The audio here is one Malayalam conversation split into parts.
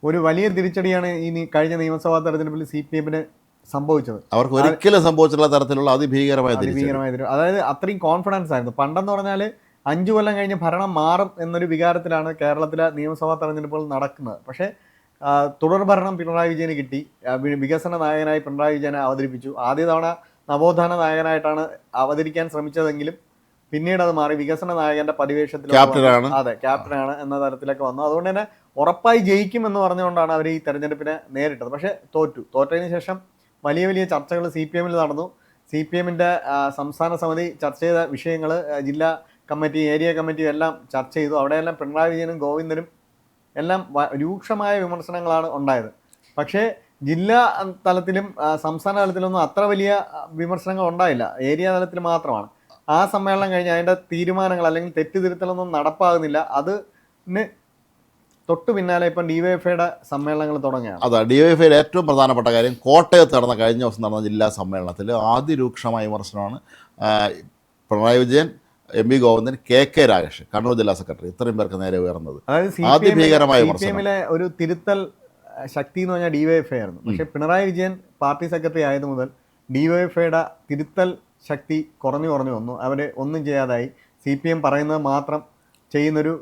ഒരു വലിയ തിരിച്ചടിയാണ് കഴിഞ്ഞ നിയമസഭാ തെരഞ്ഞെടുപ്പിൽ CPM-ന് സംഭവിച്ചത്. അവർക്ക് ഒരിക്കലും സംഭവിച്ചിട്ടുള്ള തരത്തിലുള്ള അതിഭീകരമായ അതായത് അത്രയും കോൺഫിഡൻസ് ആയിരുന്നു. പണ്ടെന്ന് പറഞ്ഞാൽ 5 കൊല്ലം കഴിഞ്ഞ് ഭരണം മാറും എന്നൊരു വികാരത്തിലാണ് കേരളത്തിലെ നിയമസഭാ തെരഞ്ഞെടുപ്പുകൾ നടക്കുന്നത്. പക്ഷേ തുടർ ഭരണം പിണറായി വിജയന് കിട്ടി. വികസന നായകനായി പിണറായി വിജയനെ അവതരിപ്പിച്ചു. ആദ്യ തവണ നവോത്ഥാന നായകനായിട്ടാണ് അവതരിക്കാൻ ശ്രമിച്ചതെങ്കിലും പിന്നീട് അത് മാറി വികസന നായകന്റെ പരിവേഷത്തിൽ ക്യാപ്റ്റനാണ് എന്ന തരത്തിലൊക്കെ വന്നു. അതുകൊണ്ട് തന്നെ ഉറപ്പായി ജയിക്കുമെന്ന് പറഞ്ഞുകൊണ്ടാണ് അവർ ഈ തെരഞ്ഞെടുപ്പിനെ നേരിട്ടത്. പക്ഷേ തോറ്റതിന് ശേഷം വലിയ വലിയ ചർച്ചകൾ CPM-ൽ നടന്നു. CPM-ന്റെ സംസ്ഥാന സമിതി ചർച്ച ചെയ്ത വിഷയങ്ങൾ ജില്ലാ കമ്മിറ്റി, ഏരിയ കമ്മിറ്റിയും എല്ലാം ചർച്ച ചെയ്തു. അവിടെയെല്ലാം പിണറായി വിജയനും ഗോവിന്ദനും എല്ലാം രൂക്ഷമായ വിമർശനങ്ങളാണ് ഉണ്ടായത്. പക്ഷേ ജില്ലാ തലത്തിലും സംസ്ഥാന തലത്തിലൊന്നും അത്ര വലിയ വിമർശനങ്ങൾ ഉണ്ടായില്ല. ഏരിയ തലത്തിൽ മാത്രമാണ്. ആ സമ്മേളനം കഴിഞ്ഞ് അതിൻ്റെ തീരുമാനങ്ങൾ അല്ലെങ്കിൽ തെറ്റുതിരുത്തലൊന്നും നടപ്പാകുന്നില്ല. അതിന് തൊട്ടു പിന്നാലെ ഇപ്പം DYFIയുടെ സമ്മേളനങ്ങൾ തുടങ്ങുകയാണ്. അതെ, DYFIയുടെ ഏറ്റവും പ്രധാനപ്പെട്ട കാര്യം കോട്ടയത്ത് കഴിഞ്ഞ ദിവസം നടന്ന ജില്ലാ സമ്മേളനത്തിൽ അതിരൂക്ഷമായ വിമർശനമാണ് പിണറായി വിജയൻ, MV ഗോവിന്ദൻ, KK രാഗേഷ്, കണ്ണൂർ ജില്ലാ സെക്രട്ടറി, ഇത്രയും പേർക്ക് നേരെ ഉയർന്നത്. അതിഭീകരമായ CPM-ലെ ഒരു തിരുത്തൽ ശക്തി എന്ന് പറഞ്ഞാൽ DYFI ആയിരുന്നു. പക്ഷേ പിണറായി വിജയൻ പാർട്ടി സെക്രട്ടറി ആയത് മുതൽ DYFIയുടെ തിരുത്തൽ ശക്തി കുറഞ്ഞു വന്നു. അവർ ഒന്നും ചെയ്യാതായി. CPM പറയുന്നത് മാത്രം ചെയ്യുന്നൊരു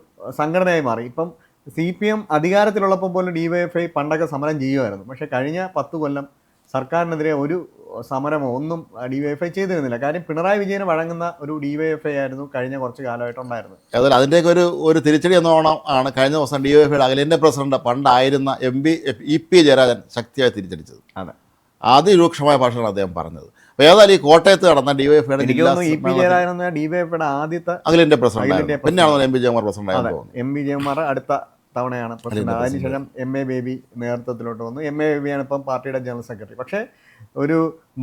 സംഘടനയായി മാറി. ഇപ്പം CPM അധികാരത്തിലുള്ളപ്പോൾ പോലും DYFI പണ്ടൊക്കെ സമരം ചെയ്യുമായിരുന്നു. പക്ഷേ കഴിഞ്ഞ 10 കൊല്ലം സർക്കാരിനെതിരെ ഒരു സമരമോ ഒന്നും DYFI ചെയ്തിരുന്നില്ല. കാര്യം പിണറായി വിജയന് വഴങ്ങുന്ന ഒരു DYFI ആയിരുന്നു കഴിഞ്ഞ കുറച്ച് കാലമായിട്ടുണ്ടായിരുന്നത്. അതുപോലെ അതിൻ്റെയൊക്കെ ഒരു തിരിച്ചടി എന്നോണം ആണ് കഴിഞ്ഞ ദിവസം DYFIയുടെ അഖിലേന്ത്യാ പ്രസിഡന്റ് പണ്ടായിരുന്ന EP ജയരാജൻ ശക്തിയായി തിരിച്ചടിച്ചത്. അതെ, അതിരൂക്ഷമായ ഭാഷയാണ് അദ്ദേഹം പറഞ്ഞത്. ഏതായാലും ഈ കോട്ടയത്ത് നടന്ന DYFIയുടെ EP ജയരാജൻ DYFIയുടെ ആദ്യത്തെ അഖിലേന്ത്യാ പ്രസിഡന്റ്, പിന്നെയാണോ MV ജയകുമാർ പ്രസിഡന്റ് ആയിരുന്നു. MV ജയകുമാർ അടുത്ത തവണയാണ് പ്രസിഡന്റ്. അതിനുശേഷം MA ബേബി നേതൃത്വത്തിലോട്ട് വന്നു. MA ബേബിയാണ് ഇപ്പം പാർട്ടിയുടെ ജനറൽ സെക്രട്ടറി. പക്ഷേ ഒരു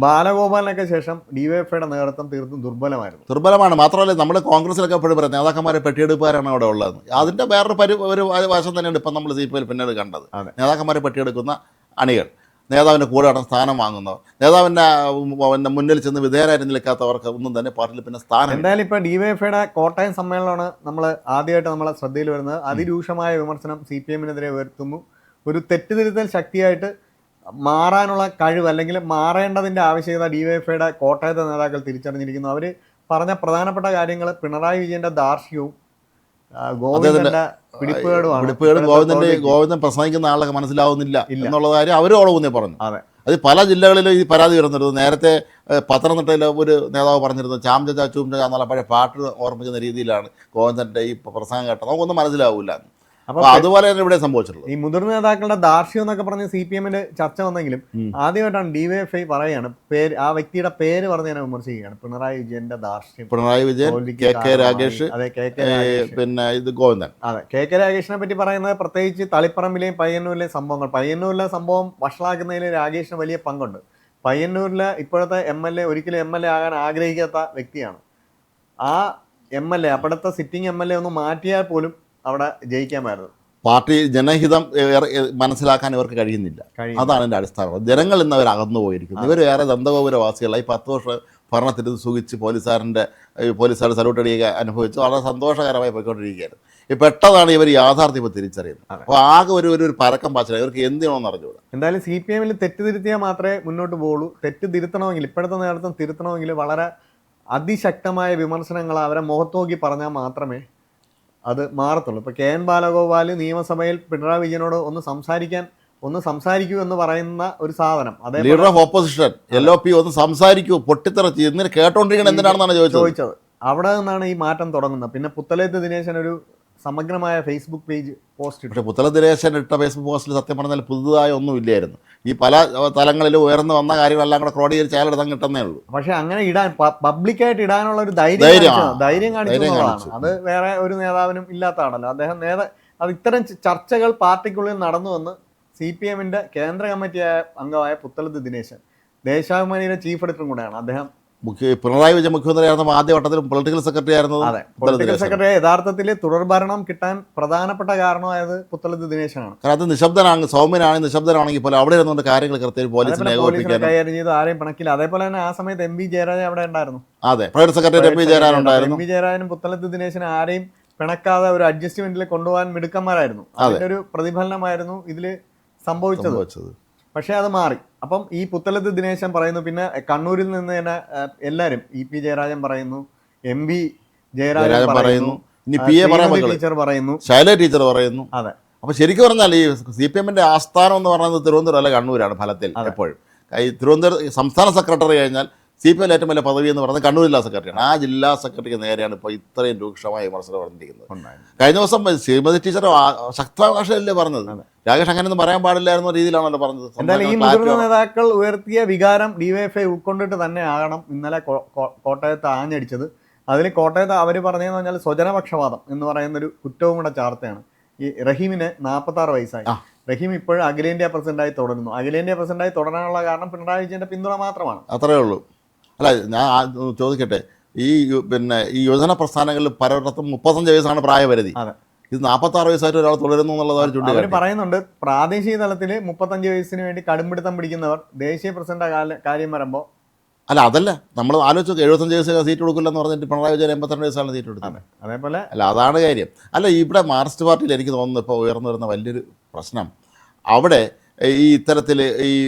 ബാലഗോപാലിനൊക്കെ ശേഷം DYFIയുടെ നേതൃത്വം തീർത്തും ദുർബലമാണ്. മാത്രമല്ല നമ്മൾ കോൺഗ്രസിലൊക്കെ എപ്പോഴും പറയും നേതാക്കന്മാരെ പെട്ടിയെടുപ്പുകാരാണ് അവിടെ ഉള്ളത്. അതിൻ്റെ വേറൊരു വശം തന്നെയാണ് ഇപ്പം നമ്മൾ CPM പിന്നീട് കണ്ടത്. നേതാക്കന്മാരെ പെട്ടിയെടുക്കുന്ന അണികൾ, നേതാവിൻ്റെ കൂടെ നടന്ന സ്ഥാനം വാങ്ങുന്നവർ, നേതാവിൻ്റെ മുന്നിൽ ചെന്ന് വിധേയരായിട്ട് നിൽക്കാത്തവർക്ക് ഒന്നും തന്നെ പാർട്ടിയിൽ പിന്നെ സ്ഥാനം. എന്തായാലും ഇപ്പോൾ DYFIയുടെ കോട്ടയം സമ്മേളനമാണ് ആദ്യമായിട്ട് നമ്മളെ ശ്രദ്ധയിൽ വരുന്നത്. അതിരൂക്ഷമായ വിമർശനം CPM-നെതിരെ ഉയർത്തുന്നു. ഒരു തെറ്റുതിരുത്തൽ ശക്തിയായിട്ട് മാറാനുള്ള കഴിവ് അല്ലെങ്കിൽ മാറേണ്ടതിൻ്റെ ആവശ്യകത DYFIയുടെ കോട്ടയത്തെ നേതാക്കൾ തിരിച്ചറിഞ്ഞിരിക്കുന്നു. അവർ പറഞ്ഞ പ്രധാനപ്പെട്ട കാര്യങ്ങൾ പിണറായി വിജയൻ്റെ ധാർഷ്ട്യവും ഗോവിന്ദന്റെ പിടിപ്പുകേടും ഗോവിന്ദൻ പ്രസംഗിക്കുന്ന ആളൊക്കെ മനസ്സിലാവുന്നില്ല എന്നുള്ള കാര്യം അവർ ഓളവുന്നേ പറഞ്ഞു. അത് പല ജില്ലകളിലും ഈ പരാതി വരുന്നിരുന്നു. നേരത്തെ പത്തനംതിട്ടയിൽ ഒരു നേതാവ് പറഞ്ഞിരുന്നു ചാംച ചൂംച എന്നുള്ള പഴയ പാട്ട് ഓർമ്മിക്കുന്ന രീതിയിലാണ് ഗോവിന്ദൻ്റെ ഈ പ്രസംഗം കേട്ടത്. നമുക്കൊന്നും മനസ്സിലാവില്ല. അപ്പോൾ അതുപോലെ തന്നെ ഇവിടെ സംഭവിച്ചിട്ടുള്ളത്. ഈ മുതിർന്ന നേതാക്കളുടെ ധാർഷ്യം എന്നൊക്കെ പറഞ്ഞ് CPM-ൽ ചർച്ച വന്നെങ്കിലും ആദ്യമായിട്ടാണ് DYFI പറയാണ് ആ വ്യക്തിയുടെ പേര് പറഞ്ഞ് ഞാൻ വിമർശിക്കുകയാണ്. പിണറായി വിജയന്റെ ധാർഷ്യം, പിണറായി വിജയൻ, KK രാഗേഷ്, പിന്നെ ഇത് ഗോവിന്ദൻ. അതെ, KK രാഗേഷിനെ പറ്റി പറയുന്നത് പ്രത്യേകിച്ച് തളിപ്പറമ്പിലെയും പയ്യന്നൂരിലെയും സംഭവങ്ങൾ. പയ്യന്നൂരിലെ സംഭവം വഷളാക്കുന്നതിൽ രാഗേഷിന് വലിയ പങ്കുണ്ട്. പയ്യന്നൂരിലെ ഇപ്പോഴത്തെ MLA ഒരിക്കലും MLA ആകാൻ ആഗ്രഹിക്കാത്ത വ്യക്തിയാണ്. ആ MLA അവിടുത്തെ സിറ്റിംഗ് MLA ഒന്ന് മാറ്റിയാൽ പോലും അവിടെ ജയിക്കാമായിരുന്നു. പാർട്ടി ജനഹിതം മനസ്സിലാക്കാൻ ഇവർക്ക് കഴിയുന്നില്ല. അതാണ് എൻ്റെ അടിസ്ഥാനം. ജനങ്ങൾ ഇന്ന് അവർ അകന്നു പോയിരിക്കുന്നു. ഇവർ ഏറെ ദന്തഗോപുരവാസികളായി 10 വർഷം ഭരണത്തിൽ സുഖിച്ച് പോലീസുകാർ സല്യൂട്ട് അടിയൊക്കെ അനുഭവിച്ച് വളരെ സന്തോഷകരമായി പോയിക്കൊണ്ടിരിക്കുകയായിരുന്നു. ഈ പെട്ടതാണ് ഇവർ യാഥാർത്ഥ്യം ഇപ്പോൾ തിരിച്ചറിയുന്നത്. അപ്പോൾ ആകെ ഒരു പരക്കം പാച്ചില്ല. ഇവർക്ക് എന്ത് ചെയ്യണമെന്ന് അറിഞ്ഞുകൂടാ. എന്തായാലും CPM-ൽ തെറ്റ് തിരുത്തിയാൽ മാത്രമേ മുന്നോട്ട് പോകുള്ളൂ. തെറ്റ് തിരുത്തണമെങ്കിൽ, ഇപ്പോഴത്തെ നേതൃത്വം തിരുത്തണമെങ്കിൽ വളരെ അതിശക്തമായ വിമർശനങ്ങൾ അവരെ മുഖത്ത് നോക്കി പറഞ്ഞാൽ മാത്രമേ അത് മാറത്തുള്ളൂ. ഇപ്പോൾ KN ബാലഗോപാൽ നിയമസഭയിൽ പിണറായി വിജയനോട് ഒന്ന് സംസാരിക്കൂ എന്ന് പറയുന്ന ഒരു സാധനം, അതേ ലീഡർ ഓഫ് ഓപ്പോസിഷൻ LOP ഒന്ന് സംസാരിക്കൂ, പൊട്ടിത്തെറിച്ച് ഇന്ന് കേട്ടോണ്ടിരിക്കണം എന്തിനാണെന്നാണ് ചോദിച്ചത്. അവിടെ നിന്നാണ് ഈ മാറ്റം തുടങ്ങുന്നത്. പിന്നെ പുത്തലത്ത് ദിനേശൻ ഒരു സമഗ്രമായ ഫേസ്ബുക്ക് പേജ് പോസ്റ്റ് ഇട്ടു. പക്ഷേ പുത്തലത്ത് ദിനേശൻ ഇട്ട ഫേസ്ബുക്ക് പോസ്റ്റിൽ സത്യം പറഞ്ഞാൽ പുതുതായി ഒന്നും ഇല്ലായിരുന്നു. ഈ പല തലങ്ങളിലും ഉയർന്നു വന്ന കാര്യങ്ങളെല്ലാം കൂടെ ക്രോഡീകരിച്ച് അയാളെടുത്താൽ കിട്ടുന്നേ ഉള്ളൂ. പക്ഷെ അങ്ങനെ പബ്ലിക്കായിട്ട് ഇടാനുള്ള ഒരു ധൈര്യം കാണിച്ചു. അത് വേറെ ഒരു നേതാവിനും ഇല്ലാത്തതാണല്ലോ. അത് ഇത്തരം ചർച്ചകൾ പാർട്ടിക്കുള്ളിൽ നടന്നുവെന്ന് CPM-ന്റെ കേന്ദ്ര കമ്മിറ്റിയായ അംഗമായ പുത്തലത്ത് ദിനേശൻ, ദേശാഭിമാനിയുടെ ചീഫ് എഡിറ്ററും കൂടെയാണ് അദ്ദേഹം. പിണറായി വിജയൻ മുഖ്യമന്ത്രിയായിരുന്നപ്പോൾ ആദ്യഘട്ടത്തിൽ പൊളിറ്റിക്കൽ സെക്രട്ടറി ആയിരുന്നത്. അതെ, പൊളിറ്റിക്കൽ സെക്രട്ടറി യഥാർത്ഥത്തിൽ തുടർഭരണം കിട്ടാൻ പ്രധാനപ്പെട്ട കാരണമായത് പുത്തലത്ത് ദിനേശനാണ്. കാരണം അത് നിശബ്ദനാണ്, സൗമ്യനാണെങ്കിൽ നിശബ്ദനാണെങ്കിൽ പോലും അവിടെ ഇരുന്നുകൊണ്ട് കാര്യങ്ങൾ കൃത്യമായി പോലീസിനെ കൈകാര്യം ചെയ്തു, ആരെയും പിണക്കില്ല. അതേപോലെ തന്നെ ആ സമയത്ത് MV ജയരാജൻ അവിടെ ഉണ്ടായിരുന്നു. അതെ, പ്രൈവറ്റ് സെക്രട്ടറി MV ജയരാജൻ ഉണ്ടായിരുന്നു. MV ജയരാജനും പുത്തലത്ത് ദിനേശനും ആരെയും പിണക്കാതെ ഒരു അഡ്ജസ്റ്റ്മെന്റിൽ കൊണ്ടുപോകാൻ മിടുക്കന്മാരായിരുന്നു. അതിന്റെ ഒരു പ്രതിഫലനമായിരുന്നു ഇതില് സംഭവിച്ചത്. പക്ഷേ അത് മാറി. അപ്പം ഈ പുത്തലത്ത് ദിനേശൻ പറയുന്നു, പിന്നെ കണ്ണൂരിൽ നിന്ന് തന്നെ എല്ലാവരും EP ജയരാജൻ പറയുന്നു, MV ജയരാജൻ പറയുന്നു, ടീച്ചർ പറയുന്നു, ശൈല ടീച്ചർ പറയുന്നു. അതെ. അപ്പൊ ശരിക്കും പറഞ്ഞാൽ ഈ CPM-ന്റെ ആസ്ഥാനം എന്ന് പറയുന്നത് തിരുവനന്തപുരം അല്ല കണ്ണൂരാണ് ഫലത്തിൽ എപ്പോഴും. ഈ തിരുവനന്തപുരം സംസ്ഥാന സെക്രട്ടറി കഴിഞ്ഞാൽ CPM ഏറ്റവും വലിയ പദവി എന്ന് പറയുന്നത് കണ്ണൂർ ജില്ലാ സെക്രട്ടറിയാണ്. ആ ജില്ലാ സെക്രട്ടറിക്ക് നേരെയാണ് ഇപ്പോൾ ഇത്രയും രൂക്ഷമായ വിമർശനം പറഞ്ഞിരിക്കുന്നത്. കഴിഞ്ഞ ദിവസം ശ്രീമതി ടീച്ചർ ശക്താവകാശമല്ലേ പറഞ്ഞത്, രാകേഷ് അങ്ങനെയൊന്നും പറയാൻ പാടില്ലായിരുന്ന രീതിയിലാണല്ലോ പറഞ്ഞത്. എന്തായാലും ഈ മുതിർന്ന നേതാക്കൾ ഉയർത്തിയ വികാരം DYFI ഉൾക്കൊണ്ടിട്ട് തന്നെ ആകണം ഇന്നലെ കോട്ടയത്ത് ആഞ്ഞടിച്ചത്. അതിൽ കോട്ടയത്ത് അവർ പറഞ്ഞതെന്ന് പറഞ്ഞാൽ സ്വജനപക്ഷപാതം എന്ന് പറയുന്നൊരു കുറ്റവും കൂടെ ചാർത്തയാണ്. ഈ റഹീമിന് 46 വയസ്സായി. റഹീം ഇപ്പോഴും അഖിലേന്ത്യാ പ്രസിഡന്റായി തുടരുന്നു. അഖിലേന്ത്യാ പ്രസിഡന്റായി തുടരാനുള്ള കാരണം പിണറായി വിജയന്റെ പിന്തുണ മാത്രമാണ്. അത്രേ ഉള്ളൂ. അല്ല, ഞാൻ ചോദിക്കട്ടെ, ഈ ഈ യുവജന പ്രസ്ഥാനങ്ങളിൽ പലയിടത്തും 35 വയസ്സാണ് പ്രായപരിധി. ഇത് 46 വയസ്സായിട്ട് ഒരാൾ തുടരുന്നു എന്നുള്ളത് അവർ പറയുന്നുണ്ട്. പ്രാദേശിക തലത്തിൽ 35 വയസ്സിന് വേണ്ടി കടുംപിടുത്തം പിടിക്കുന്നവർ ദേശീയ പ്രസിഡന്റ് കാര്യം വരുമ്പോൾ അല്ല, അതല്ല നമ്മൾ ആലോചിച്ചു 75 വയസ്സ് സീറ്റ് കൊടുക്കില്ലെന്ന് പറഞ്ഞിട്ട് പിണറായി വിജയൻ 82 വയസ്സാണ് സീറ്റ് കൊടുത്തത്. അതേപോലെ അല്ല, അതാണ് കാര്യം. അല്ല, ഇവിടെ മാർക്സിസ്റ്റ് പാർട്ടിയിൽ എനിക്ക് തോന്നുന്നു ഇപ്പോൾ ഉയർന്നു വരുന്ന വലിയൊരു പ്രശ്നം, അവിടെ ഈ ഇത്തരത്തിൽ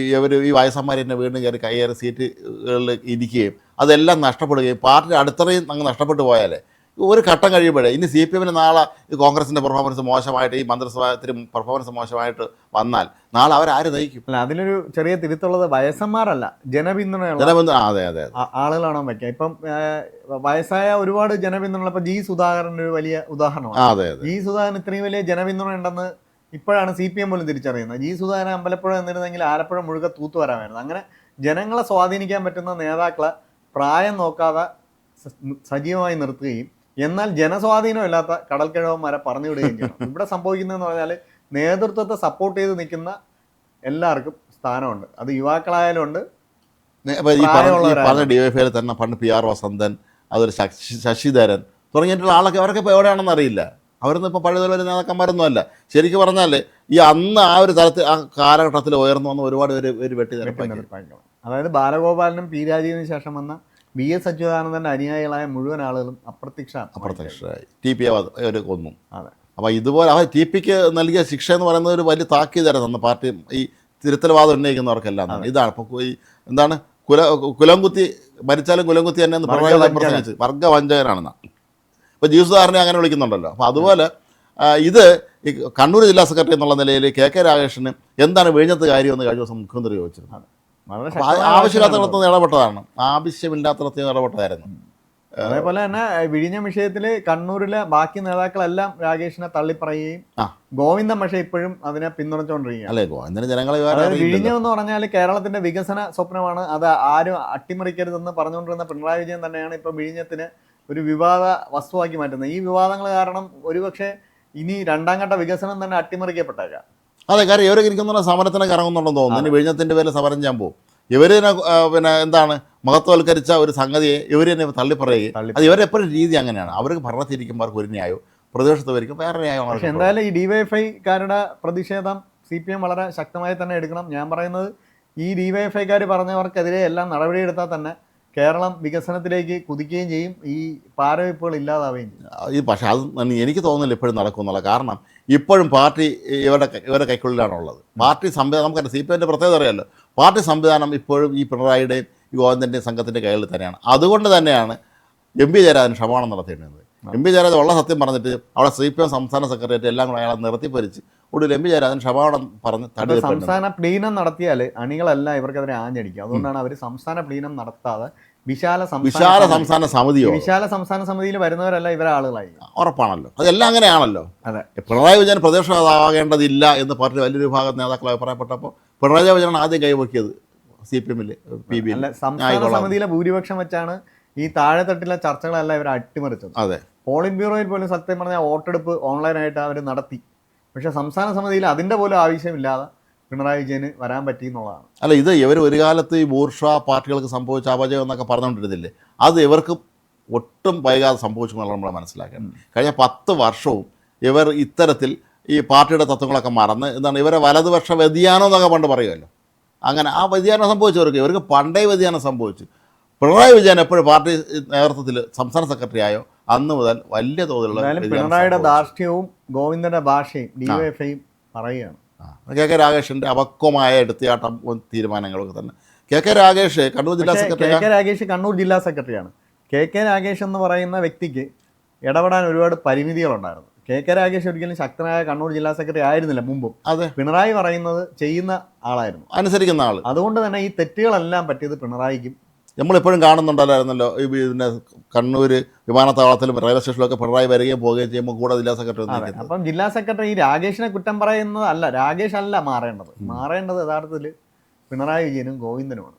ഈ വയസ്സന്മാർ തന്നെ വീണ്ടും കയറി സീറ്റുകളിൽ ഇരിക്കുകയും അതെല്ലാം നഷ്ടപ്പെടുകയും പാർട്ടി അടിത്തറയും അങ്ങ് നഷ്ടപ്പെട്ടു പോയാലേ ഒരു ഘട്ടം കഴിയുമ്പോഴേ ഇനി CPM-ന് നാളെ ഈ കോൺഗ്രസിൻ്റെ പെർഫോമൻസ് മോശമായിട്ട്, ഈ മന്ത്രിസഭത്തിൽ പെർഫോമൻസ് മോശമായിട്ട് വന്നാൽ നാളെ അവരാര് നയിക്കും? അല്ല, അതിലൊരു ചെറിയ തിരുത്തുള്ളത് വയസ്സന്മാരല്ല, ജനപിന്തുണ അതെ അതെ ആളുകളാണോ വയ്ക്കുക. ഇപ്പം വയസ്സായ ഒരുപാട് ജനപിന്തുണ. ഇപ്പം G സുധാകരൻ ഒരു വലിയ ഉദാഹരണമാണ്. G സുധാകരൻ ഇത്രയും വലിയ ജനപിന്തുണ ഉണ്ടെന്ന് ഇപ്പോഴാണ് CPM പോലും തിരിച്ചറിയുന്നത്. G സുധാകരൻ അമ്പലപ്പുഴ എന്നിരുന്നെങ്കിൽ ആലപ്പുഴ മുഴുവൻ തൂത്തു വരാമായിരുന്നു. അങ്ങനെ ജനങ്ങളെ സ്വാധീനിക്കാൻ പറ്റുന്ന നേതാക്കളെ പ്രായം നോക്കാതെ സജീവമായി നിർത്തുകയും എന്നാൽ ജനസ്വാധീനമില്ലാത്ത കടൽക്കിഴവന്മാരെ പറഞ്ഞു വിടുകയും ചെയ്യണം. ഇവിടെ സംഭവിക്കുന്നതെന്ന് പറഞ്ഞാൽ നേതൃത്വത്തെ സപ്പോർട്ട് ചെയ്ത് നിൽക്കുന്ന എല്ലാവർക്കും സ്ഥാനമുണ്ട്. അത് യുവാക്കളായാലും ഉണ്ട്. DYFI തന്നെ പണ്ട് PR വസന്തൻ, അതൊരു ശശിധരൻ തുടങ്ങിയിട്ടുള്ള ആളൊക്കെ അവരൊക്കെ ഇപ്പോൾ എവിടെയാണെന്ന് അറിയില്ല. അവരൊന്നും ഇപ്പോൾ പഴയതുപോലെ നേതാക്കന്മാരൊന്നും അല്ല. ശരിക്കും പറഞ്ഞാൽ ഈ അന്ന് ആ ഒരു തലത്തിൽ ആ കാലഘട്ടത്തിൽ ഉയർന്നു വന്ന ഒരുപാട് പേര് വെട്ടി നിരപ്പാക്കി. അതായത് ബാലഗോപാലനും P രാജീവിന് ശേഷം വന്ന VS അച്യുതാനന്ദൻ്റെ അനുയായികളായ മുഴുവൻ ആളുകളും അപ്രത്യക്ഷരായി. TP അവർ കൊന്നു. അപ്പോൾ ഇതുപോലെ TPക്ക് നൽകിയ ശിക്ഷ എന്ന് പറയുന്നത് ഒരു വലിയ താക്കീതായിരുന്നു അന്ന് പാർട്ടി ഈ തിരുത്തൽവാദം ഉന്നയിക്കുന്നവർക്കെല്ലാം. ഇതാണ് ഇപ്പോൾ ഈ എന്താണ് കുലംകുത്തി മരിച്ചാലും കുലംകുത്തി തന്നെ എന്ന് പ്രസംഗിച്ച് വർഗവഞ്ചകനാണെന്നാണ് ഇപ്പോൾ G സുധാകരനെ അങ്ങനെ വിളിക്കുന്നുണ്ടല്ലോ. അപ്പോൾ അതുപോലെ ഇത് ഈ കണ്ണൂർ ജില്ലാ സെക്രട്ടറി എന്നുള്ള നിലയിൽ KK രാഗേഷിന് എന്താണ് വിഴിഞ്ഞത്ത് കാര്യമെന്ന് കഴിഞ്ഞ ദിവസം മുഖ്യമന്ത്രി ചോദിച്ചിരുന്നത്. ആവശ്യമില്ലാത്തടത്ത് ഇടപെട്ടതാണ്, ആവശ്യമില്ലാത്തടത്ത് ഇടപെട്ടതായിരുന്നു. അതേപോലെ തന്നെ വിഴിഞ്ഞ വിഷയത്തിൽ കണ്ണൂരിലെ ബാക്കി നേതാക്കളെല്ലാം രാഗേഷിനെ തള്ളിപ്പറയുകയും ഗോവിന്ദൻ പക്ഷേ ഇപ്പോഴും അതിനെ പിന്തുണച്ചുകൊണ്ടിരിക്കുകയാണ്. വിഴിഞ്ഞം എന്ന് പറഞ്ഞാൽ കേരളത്തിന്റെ വികസന സ്വപ്നമാണ്, അത് ആരും അട്ടിമറിക്കരുതെന്ന് പറഞ്ഞുകൊണ്ടിരുന്ന പിണറായി വിജയൻ തന്നെയാണ് ഇപ്പൊ വിഴിഞ്ഞത്തിന് ഒരു വിവാദ വസ്തുവാക്കി മാറ്റുന്നത്. ഈ വിവാദങ്ങൾ കാരണം ഒരുപക്ഷെ ഇനി രണ്ടാം ഘട്ട വികസനം തന്നെ അട്ടിമറിക്കപ്പെട്ടേക്കാം. അതെ, കാര്യം ഇവരൊക്കെ ഇരിക്കുന്ന സമരത്തിനൊക്കെ ഇറങ്ങുന്നുണ്ടെന്ന് തോന്നുന്നു. വിഴിഞ്ഞത്തിൻ്റെ പേരിൽ സമരം ചെയ്യാൻ പോകും. ഇവരിനെ എന്താണ് മഹത്വവൽക്കരിച്ച ഒരു സംഗതിയെ ഇവർ തന്നെ തള്ളിപ്പറയുകയും അത് ഇവരെപ്പോഴും രീതി അങ്ങനെയാണ്. അവർക്ക് ഭരണത്തിരിക്കുമ്പോൾ അവർക്ക് ഒരു ന്യായവും പ്രതിപക്ഷത്ത് വരിക്കും വേറെ ന്യായം. പക്ഷേ എന്തായാലും ഈ DYFI-കാരുടെ പ്രതിഷേധം CPM വളരെ ശക്തമായി തന്നെ എടുക്കണം. ഞാൻ പറയുന്നത് ഈ DYFI-കാർ പറഞ്ഞവർക്കെതിരെ എല്ലാം നടപടിയെടുത്താൽ തന്നെ കേരളം വികസനത്തിലേക്ക് കുതിക്കുകയും ചെയ്യും, ഈ പാരവയ്പ്പുകൾ ഇല്ലാതാവുകയും ചെയ്യും. പക്ഷേ അത് എനിക്ക് തോന്നുന്നില്ല ഇപ്പോഴും നടക്കുമെന്നുള്ള. കാരണം ഇപ്പോഴും പാർട്ടി ഇവരുടെ കൈക്കുള്ളിലാണുള്ളത്. പാർട്ടി സംവിധാനം നമുക്കറിയാം. CPM-ന്റെ പ്രത്യേകത അറിയാമല്ലോ. പാർട്ടി സംവിധാനം ഇപ്പോഴും ഈ പിണറായിയുടെയും ഈ ഗോവിന്ദൻ്റെയും സംഘത്തിൻ്റെ കയ്യിൽ തന്നെയാണ്. അതുകൊണ്ട് തന്നെയാണ് MP ജയരാജൻ ക്ഷമാപണം നടത്തേണ്ടത്. MP ജയരാജൻ ഉള്ള സത്യം പറഞ്ഞിട്ട് അവിടെ CPM സംസ്ഥാന സെക്രട്ടേറിയറ്റ് എല്ലാം കൂടെ അയാളെ നിർത്തിപ്പരിച്ച് ഒടുവിൽ MP ജയരാജൻ ക്ഷമാപണം പറഞ്ഞ് സംസ്ഥാന പ്ലീനം നടത്തിയാൽ അണികളെല്ലാം ഇവർക്കെതിരെ ആഞ്ഞടിക്കും. അതുകൊണ്ടാണ് അവർ സംസ്ഥാന പ്ലീനം നടത്താതെ വിശാല സംസ്ഥാന സമിതിയോ വിശാല സംസ്ഥാന സമിതിയിൽ വരുന്നവരല്ല ഇവരെ ആളുകളായി. ഉറപ്പാണല്ലോ, അതെല്ലാം അങ്ങനെയാണല്ലോ. അതെ, പിണറായി വിജയൻ പ്രതിപക്ഷമാകേണ്ടതില്ല എന്ന് പാർട്ടി വലിയൊരു വിഭാഗം നേതാക്കൾ അഭിപ്രായപ്പെട്ടപ്പോൾ പിണറായി വിജയനാണ് ആദ്യം കൈവക്കിയത് CPM-ൽ. സംസ്ഥാന സമിതിയിലെ ഭൂരിപക്ഷം വെച്ചാണ് ഈ താഴെത്തട്ടിലെ ചർച്ചകളെല്ലാം ഇവർ അട്ടിമറിച്ചത്. അതെ, പോളിംഗ് ബ്യൂറോയിൽ പോലും സത്യം പറഞ്ഞാൽ വോട്ടെടുപ്പ് ഓൺലൈനായിട്ട് അവർ നടത്തി. പക്ഷെ സംസ്ഥാന സമിതിയിൽ അതിൻ്റെ പോലും ആവശ്യമില്ലാതെ പിണറായി വിജയന് വരാൻ പറ്റി എന്നുള്ളതാണ്. അല്ല, ഇത് ഇവർ ഒരു കാലത്ത് ഈ ബൂർഷ്വാ പാർട്ടികൾക്ക് സംഭവിച്ച അപജയം എന്നൊക്കെ പറഞ്ഞുകൊണ്ടിരുന്നില്ലേ, അത് ഇവർക്ക് ഒട്ടും വൈകാതെ സംഭവിച്ചു എന്നുള്ള നമ്മൾ മനസ്സിലാക്കണം. കഴിഞ്ഞ 10 വർഷവും ഇവർ ഇത്തരത്തിൽ ഈ പാർട്ടിയുടെ തത്വങ്ങളൊക്കെ മറന്ന് എന്താണ് ഇവരെ വലതുപക്ഷ വ്യതിയാനം എന്നൊക്കെ പണ്ട് പറയുമല്ലോ, അങ്ങനെ ആ വ്യതിയാനം സംഭവിച്ചവർക്ക് ഇവർക്ക് പണ്ടേ വ്യതിയാനം സംഭവിച്ചു. പിണറായി വിജയൻ എപ്പോഴും പാർട്ടി നേതൃത്വത്തിൽ സംസ്ഥാന സെക്രട്ടറി ആയോ അന്ന് മുതൽ വലിയ തോതിലുള്ള പിണറായിയുടെ ധാർഷ്ട്യവും ഗോവിന്ദന്റെ ഭാഷയും DYFI പറയുകയാണ്. കെ കെ രാഗേഷിൻ്റെ അപക്വമായ എടുത്തിയാട്ടം തീരുമാനങ്ങളൊക്കെ തന്നെ. കെ കെ രാഗേഷ് കണ്ണൂർ ജില്ലാ secretary. K K Ragesh Kannur ജില്ലാ സെക്രട്ടറിയാണ്. കെ കെ രാഗേഷ് എന്ന് പറയുന്ന വ്യക്തിക്ക് ഇടപെടാൻ ഒരുപാട് പരിമിതികളുണ്ടായിരുന്നു. കെ കെ രാഗേഷ് ഒരിക്കലും ശക്തനായ കണ്ണൂർ ജില്ലാ സെക്രട്ടറി ആയിരുന്നില്ല മുമ്പും. അതെ, പിണറായി പറയുന്നത് ചെയ്യുന്ന ആളായിരുന്നു, അനുസരിക്കുന്ന ആൾ. അതുകൊണ്ട് തന്നെ ഈ തെറ്റുകളെല്ലാം പറ്റിയത് പിണറായിക്കും. നമ്മളിപ്പോഴും കാണുന്നുണ്ടല്ലായിരുന്നല്ലോ ഈ പിന്നെ കണ്ണൂർ വിമാനത്താവളത്തിലും റെയിൽവേ സ്റ്റേഷനിലൊക്കെ പിണറായി വരികയും പോവുകയും ചെയ്യുമ്പോൾ കൂടെ ജില്ലാ സെക്രട്ടറി. അപ്പം ജില്ലാ സെക്രട്ടറി ഈ രാഗേഷിനെ കുറ്റം പറയുന്നത് അല്ല, രാഗേഷ് അല്ല മാറേണ്ടത് യഥാർത്ഥത്തിൽ പിണറായി വിജയനും ഗോവിന്ദനുമാണ്.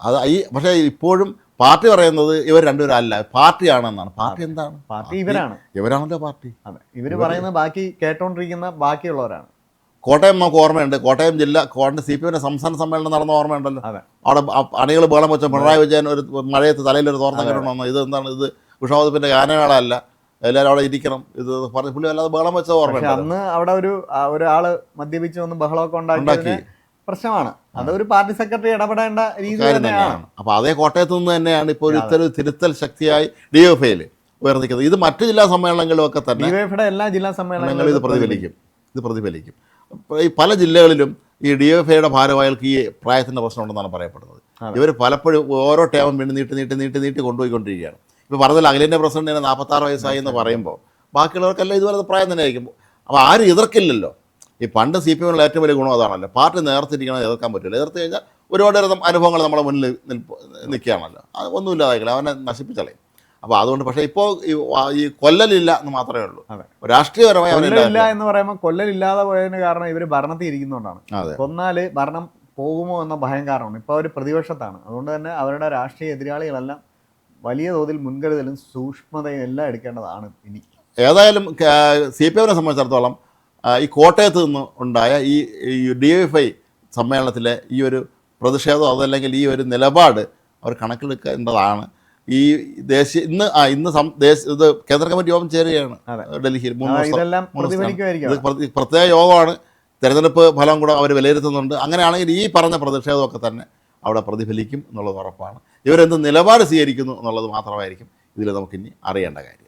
അത് പക്ഷേ ഇപ്പോഴും പാർട്ടി പറയുന്നത് ഇവർ രണ്ടുപേരും അല്ല, പാർട്ടിയാണെന്നാണ്. പാർട്ടി എന്താണ്? പാർട്ടി ഇവരാണല്ലോ പാർട്ടി. അതെ, ഇവർ പറയുന്നത് ബാക്കി കേട്ടോണ്ടിരിക്കുന്ന ബാക്കിയുള്ളവരാണ്. കോട്ടയം നമുക്ക് ഓർമ്മയുണ്ട്, കോട്ടയം ജില്ല CPM സംസ്ഥാന സമ്മേളനം നടന്ന ഓർമ്മയുണ്ടല്ലോ. അവിടെ അണികൾ ബഹളം വെച്ച പിണറായി വിജയൻ ഒരു മഴയത്ത് തലയിലൊരു തോർന്ന കയറണമെന്നോ, ഇത് എന്താണ്, ഇത് വിഷാദത്തിന്റെ ഗാനമേളയല്ല, എല്ലാവരും അവിടെ ഇരിക്കണം, ഇത് പറഞ്ഞ് പുള്ളി അല്ലാതെ ബഹളം വെച്ച ഓർമ്മയുണ്ട്. അന്ന് അവിടെ ഒരാള് മദ്യപിച്ച് വന്ന് ബഹളമൊക്കെ ഉണ്ടാക്കി പ്രശ്നമാണ്. അതൊരു പാർട്ടി സെക്രട്ടറി ഇടപെടേണ്ട രീതി തന്നെയാണ്. അപ്പൊ അതേ കോട്ടയത്ത് നിന്ന് തന്നെയാണ് ഇപ്പോൾ ഒരു തിരുത്തൽ ശക്തിയായി DYFIയിൽ ഉയർന്നിരിക്കുന്നത്. ഇത് മറ്റു ജില്ലാ സമ്മേളനങ്ങളിലൊക്കെ തന്നെ DYFIയുടെ എല്ലാ ജില്ലാ സമ്മേളനങ്ങളും ഇത് പ്രതിഫലിക്കും. ഈ പല ജില്ലകളിലും ഈ DYFIയുടെ ഭാരവാഹികൾക്ക് ഈ പ്രായത്തിൻ്റെ പ്രശ്നമുണ്ടെന്നാണ് പറയപ്പെടുന്നത്. ഇവർ പലപ്പോഴും ഓരോ ടേമും വീണ്ടും നീട്ടി കൊണ്ടുപോയിക്കൊണ്ടിരിക്കുകയാണ്. ഇപ്പോൾ പറഞ്ഞാൽ അഖിലേന്ത്യാ പ്രസിഡന്റിന് 46 വയസ്സായി എന്ന് പറയുമ്പോൾ ബാക്കിയുള്ളവർക്കെല്ലാം ഇതുപോലെ പ്രായം തന്നെ ആയിരിക്കും. അപ്പോൾ ആരും എതിർക്കില്ലല്ലോ. ഈ പണ്ട് CPMനുള്ള ഏറ്റവും വലിയ ഗുണം അതാണല്ലോ, പാർട്ടി നേർത്തിരിക്കണമെന്ന് എതിർക്കാൻ പറ്റില്ല. എതിർത്ത് കഴിഞ്ഞാൽ ഒരുപാട് അനുഭവങ്ങൾ നമ്മുടെ മുന്നിൽ നിൽക്കുകയാണല്ലോ, അത് ഒന്നുമില്ലാതായില്ല, അവനെ നശിപ്പിച്ചളയും. അപ്പോൾ അതുകൊണ്ട് പക്ഷേ ഇപ്പോൾ ഈ കൊല്ലലില്ല എന്ന് മാത്രമേ ഉള്ളൂ. രാഷ്ട്രീയപരമായി കൊല്ലലില്ല എന്ന് പറയുമ്പോൾ കൊല്ലലില്ലാതെ പോയതിന് കാരണം ഇവർ ഭരണത്തിൽ ഇരിക്കുന്നതുകൊണ്ടാണ്. കൊന്നാല് ഭരണം പോകുമോ എന്ന ഭയം കാരണമാണ്. ഇപ്പോൾ അവർ പ്രതിപക്ഷത്താണ്. അതുകൊണ്ട് തന്നെ അവരുടെ രാഷ്ട്രീയ എതിരാളികളെല്ലാം വലിയ തോതിൽ മുൻകരുതലും സൂക്ഷ്മതയും എല്ലാം എടുക്കേണ്ടതാണ്. ഇനി ഏതായാലും CPMനെ സംബന്ധിച്ചിടത്തോളം ഈ കോട്ടയത്ത് നിന്ന് ഉണ്ടായ ഈ DYFI സമ്മേളനത്തിലെ ഈ ഒരു പ്രതിഷേധം, അതല്ലെങ്കിൽ ഈ ഒരു നിലപാട് അവർ കണക്കിലെടുക്കേണ്ടതാണ്. ഈ ദേശീയ ഇത് കേന്ദ്ര കമ്മിറ്റി യോഗം ചേരുകയാണ് ഡൽഹിയിൽ. പ്രത്യേക യോഗമാണ്, തെരഞ്ഞെടുപ്പ് ഫലം കൂടെ അവർ വിലയിരുത്തുന്നുണ്ട്. അങ്ങനെയാണെങ്കിൽ ഈ പറഞ്ഞ പ്രതിഷേധമൊക്കെ തന്നെ അവിടെ പ്രതിഫലിക്കും എന്നുള്ളത് ഉറപ്പാണ്. ഇവരെന്ത് നിലപാട് സ്വീകരിക്കുന്നു എന്നുള്ളത് മാത്രമായിരിക്കും ഇതിൽ നമുക്കിനി അറിയേണ്ട കാര്യം.